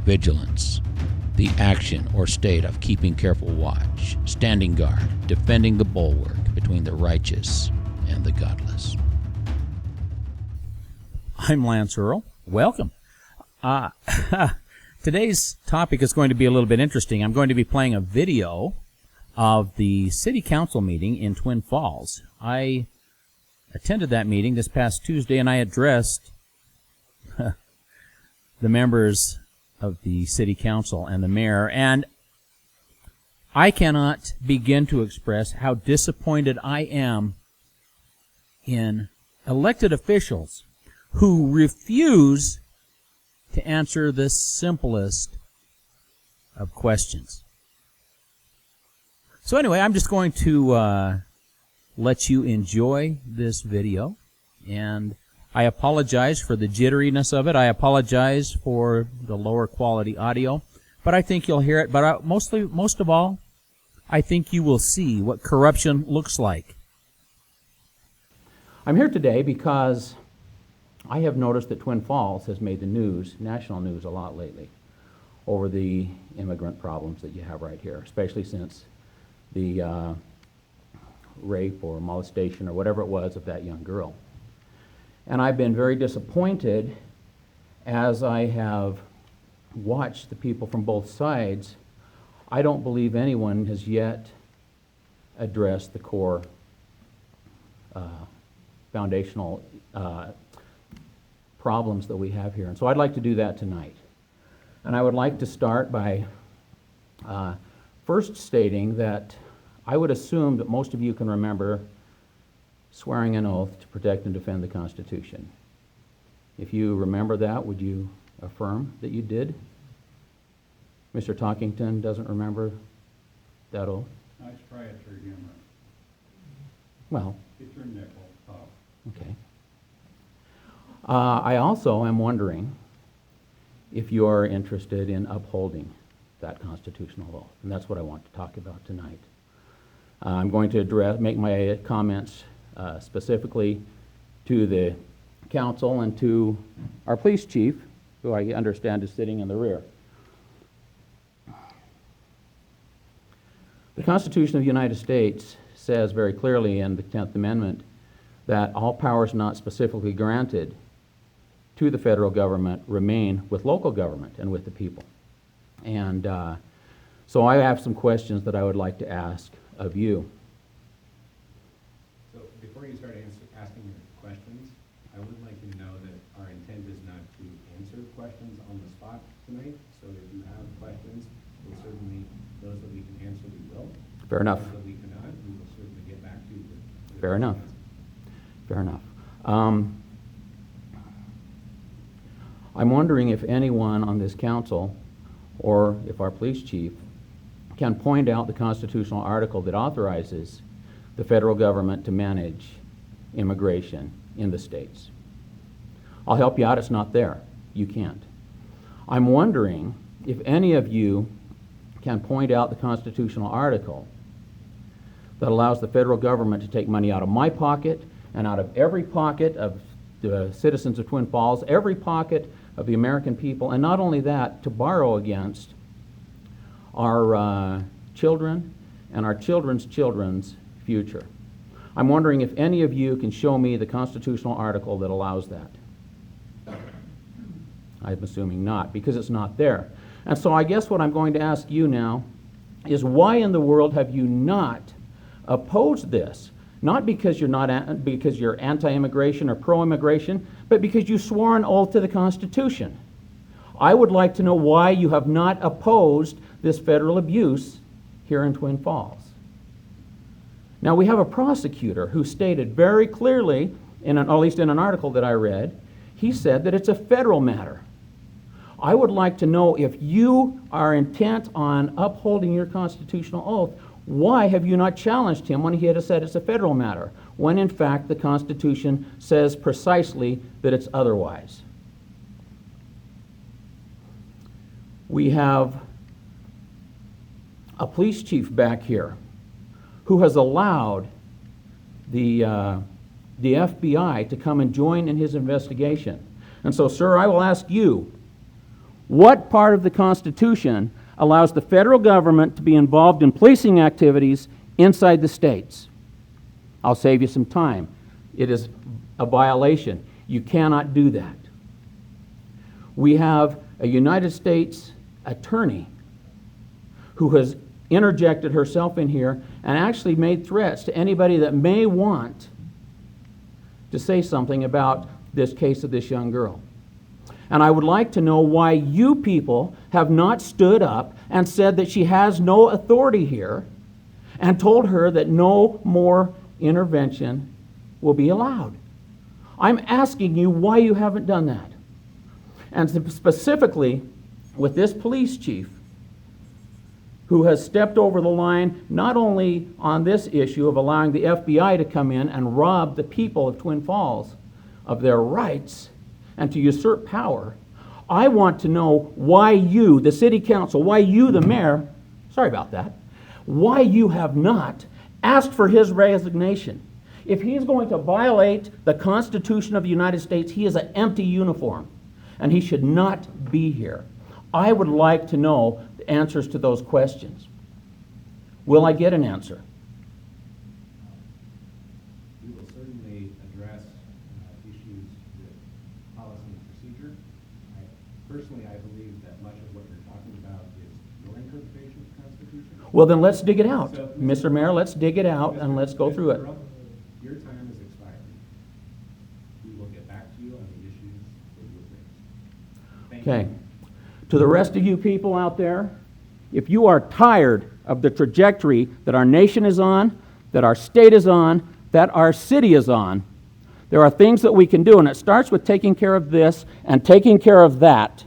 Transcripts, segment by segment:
vigilance, the action or state of keeping careful watch, standing guard, defending the bulwark between the righteous and the godless. I'm Lance Earl. Welcome. Today's topic is going to be a little bit interesting. I'm going to be playing a video of the City Council meeting in Twin Falls. I attended that meeting this past Tuesday, and I addressed the members of the City Council and the mayor, and I cannot begin to express how disappointed I am in elected officials who refuse to answer the simplest of questions. So anyway, I'm just going to let you enjoy this video, and I apologize for the jitteriness of it. I apologize for the lower quality audio, but I think you'll hear it. But most of all, I think you will see what corruption looks like. I'm here today because I have noticed that Twin Falls has made the news, national news, a lot lately over the immigrant problems that you have right here, especially since the rape or molestation or whatever it was of that young girl. And I've been very disappointed as I have watched the people from both sides. I don't believe anyone has yet addressed the core foundational problems that we have here. And so I'd like to do that tonight. And I would like to start by first stating that I would assume that most of you can remember swearing an oath to protect and defend the Constitution. If you remember that, would you affirm that you did? Mr. Talkington doesn't remember that oath? Nice try at your humor. Well. Get your nickel up. Okay. I also am wondering if you are interested in upholding that constitutional oath, and that's what I want to talk about tonight. I'm going to make my comments specifically to the council and to our police chief, who I understand is sitting in the rear. The Constitution of the United States says very clearly in the 10th Amendment that all powers not specifically granted to the federal government remain with local government and with the people. And so I have some questions that I would like to ask of you. So before you start asking your questions, I would like you to know that our intent is not to answer questions on the spot tonight. So if you have questions, we'll certainly, those that we can answer, we will. Fair enough. Those that we cannot, we will certainly get back to you. Fair enough. Fair enough. I'm wondering if anyone on this council, or if our police chief, can point out the constitutional article that authorizes the federal government to manage immigration in the states. I'll help you out, it's not there. You can't. I'm wondering if any of you can point out the constitutional article that allows the federal government to take money out of my pocket and out of every pocket of the citizens of Twin Falls, every pocket of the American people, and not only that, to borrow against our children and our children's children's future. I'm wondering if any of you can show me the constitutional article that allows that. I'm assuming not, because it's not there. And so I guess what I'm going to ask you now is, why in the world have you not opposed this? Not because you're anti-immigration or pro-immigration, but because you swore an oath to the Constitution. I would like to know why you have not opposed this federal abuse here in Twin Falls. Now, we have a prosecutor who stated very clearly, at least in an article that I read, he said that it's a federal matter. I would like to know, if you are intent on upholding your constitutional oath, why have you not challenged him when he had said it's a federal matter, when in fact the Constitution says precisely that it's otherwise? We have a police chief back here who has allowed the FBI to come and join in his investigation. And so, sir, I will ask you, What part of the Constitution allows the federal government to be involved in policing activities inside the states? I'll save you some time. It is a violation. You cannot do that. We have a United States attorney who has interjected herself in here and actually made threats to anybody that may want to say something about this case of this young girl. And I would like to know why you people have not stood up and said that she has no authority here and told her that no more intervention will be allowed. I'm asking you why you haven't done that. And specifically with this police chief who has stepped over the line not only on this issue of allowing the FBI to come in and rob the people of Twin Falls of their rights and to usurp power, I want to know why you, the city council, why you, the mayor, sorry about that, why you have not asked for his resignation. If he's going to violate the Constitution of the United States, he is an empty uniform, and he should not be here. I would like to know the answers to those questions. Will I get an answer? We will certainly address issues with policy and procedure. Personally, I believe that much of what you're talking about is your interpretation of the Constitution. Well, then let's dig it out. So, Mr. Mayor, let's dig it out and let's go through it. Earl, your time has expired. We will get back to you on the issues that you have raised. Thank Okay. you. To the rest of you people out there, if you are tired of the trajectory that our nation is on, that our state is on, that our city is on, there are things that we can do, and it starts with taking care of this and taking care of that.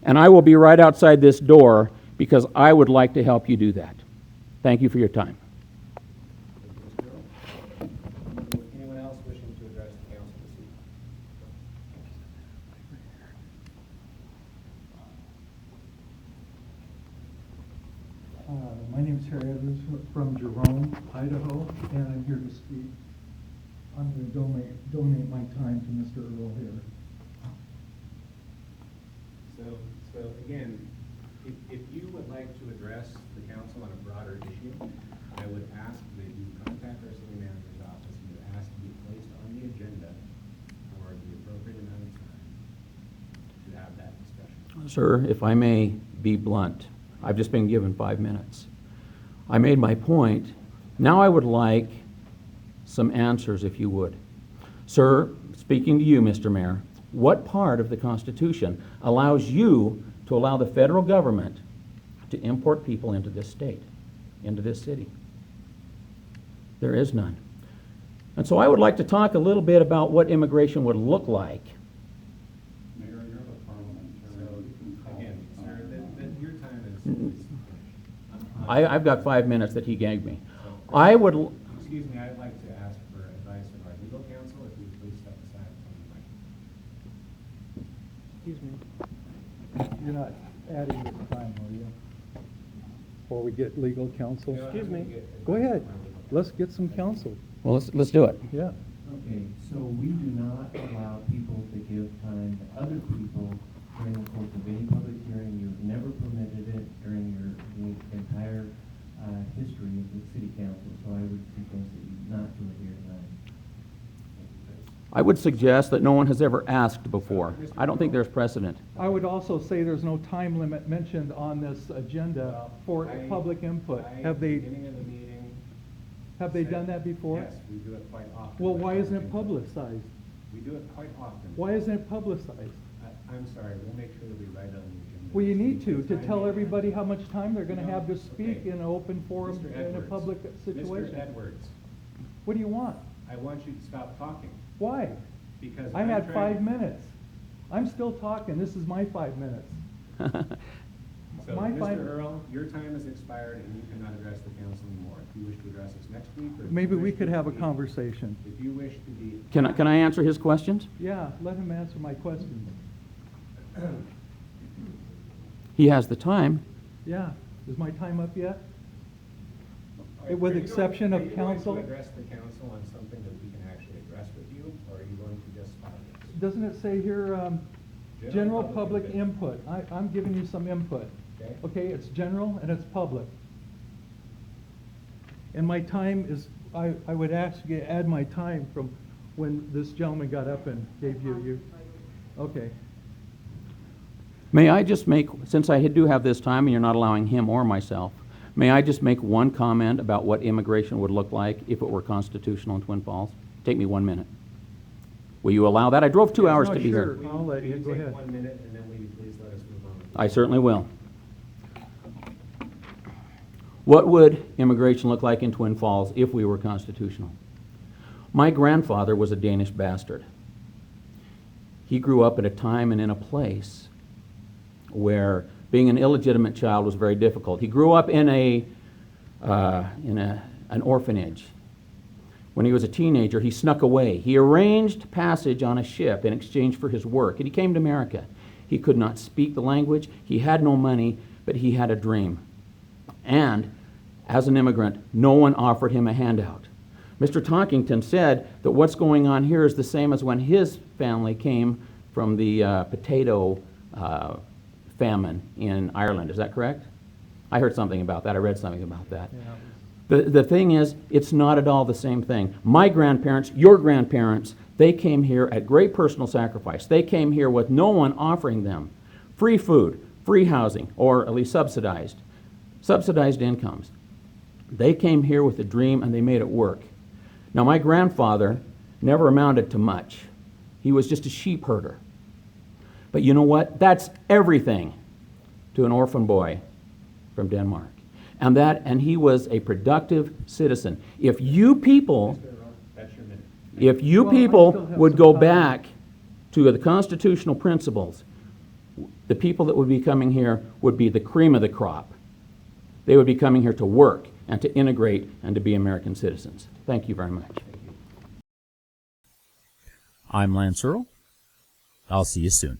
And I will be right outside this door because I would like to help you do that. Thank you for your time. Anyone else wishing to address the council this evening? My name is Harry Evans from Jerome, Idaho, and I'm here to speak. I'm going to donate my time to Mr. Earl here. So again, if you would like to address the council on a broader issue, I would ask that you contact our city manager's office and you ask to be placed on the agenda for the appropriate amount of time to have that discussion. Sir, if I may be blunt, I've just been given 5 minutes. I made my point. Now I would like some answers, if you would. Sir, speaking to you, Mr. Mayor, what part of the Constitution allows you to allow the federal government to import people into this state, into this city? There is none. And so I would like to talk a little bit about what immigration would look like. Mayor, you're the parliament. So again, sir, that your time is finished. I've got 5 minutes that he gave me. So, I would, excuse me, I'd like to ask for advice from our legal counsel, if you would please step aside from the mic. Excuse me. You're not adding this time, are you? Before we get legal counsel? Excuse me. Go ahead. Let's get some counsel. well, let's do it. Yeah. Okay, so we do not allow people to give time to other people during the course of any public hearing. You've never permitted it during the entire history of the city council, so I would suggest that you not do it here tonight. I would suggest that no one has ever asked before. I don't think there's precedent. I would also say there's no time limit mentioned on this agenda Well, for I- public input. I, Have at the they, beginning of the meeting, have they said- done that before? Yes, we do it quite often. Well, why isn't it publicized? We do it quite often. Why isn't it publicized? I'm sorry, we'll make sure that we write on the agenda. Well, you need to Time tell limit. everybody how much time they're gonna No, have to speak okay. in an open forum, Mr. in a Edwards, public situation. Mr. Edwards, What do you want? I want you to stop talking, Why? because I I'm had trying- 5 minutes. I'm still talking. This is my 5 minutes. So, my five- Mr. Earl, your time has expired and you cannot address the council anymore. If you wish to address us next week, or if you Maybe we wish could to have a be- conversation. If you wish to be. Can I answer his questions? Yeah, let him answer my questions. He has the time. Yeah. Is my time up yet? Are you with going- exception of council- Are you going to address the council on something that we can actually address with you, or are you going to just stop this? Doesn't it say here, General public input. I'm giving you some input. Okay. Okay, it's general and it's public. And my time is, I would ask you to add my time from when this gentleman got up and gave you, okay. May I just make, since I do have this time and you're not allowing him or myself, may I just make one comment about what immigration would look like if it were constitutional in Twin Falls? Take me 1 minute. Will you allow that? I drove 2 hours No, to be sure. here. I'll let Will you, go take ahead. 1 minute, and then will you please let us move on? I certainly will. What would immigration look like in Twin Falls if we were constitutional? My grandfather was a Danish bastard. He grew up at a time and in a place where being an illegitimate child was very difficult. He grew up in an orphanage. When he was a teenager, he snuck away. He arranged passage on a ship in exchange for his work, and he came to America. He could not speak the language. He had no money, but he had a dream. And as an immigrant, no one offered him a handout. Mr. Tonkington said that what's going on here is the same as when his family came from the potato famine in Ireland. Is that correct? I heard something about that. I read something about that. Yeah. The thing is, it's not at all the same thing. My grandparents, your grandparents, they came here at great personal sacrifice. They came here with no one offering them free food, free housing, or at least subsidized incomes. They came here with a dream and they made it work. Now, my grandfather never amounted to much. He was just a sheep herder. But you know what? That's everything to an orphan boy from Denmark. And he was a productive citizen. If you people, That's your minute. if you Well, I people still have would some go time. back to the constitutional principles, the people that would be coming here would be the cream of the crop. They would be coming here to work and to integrate and to be American citizens. Thank you very much. I'm Lance Earl. I'll see you soon.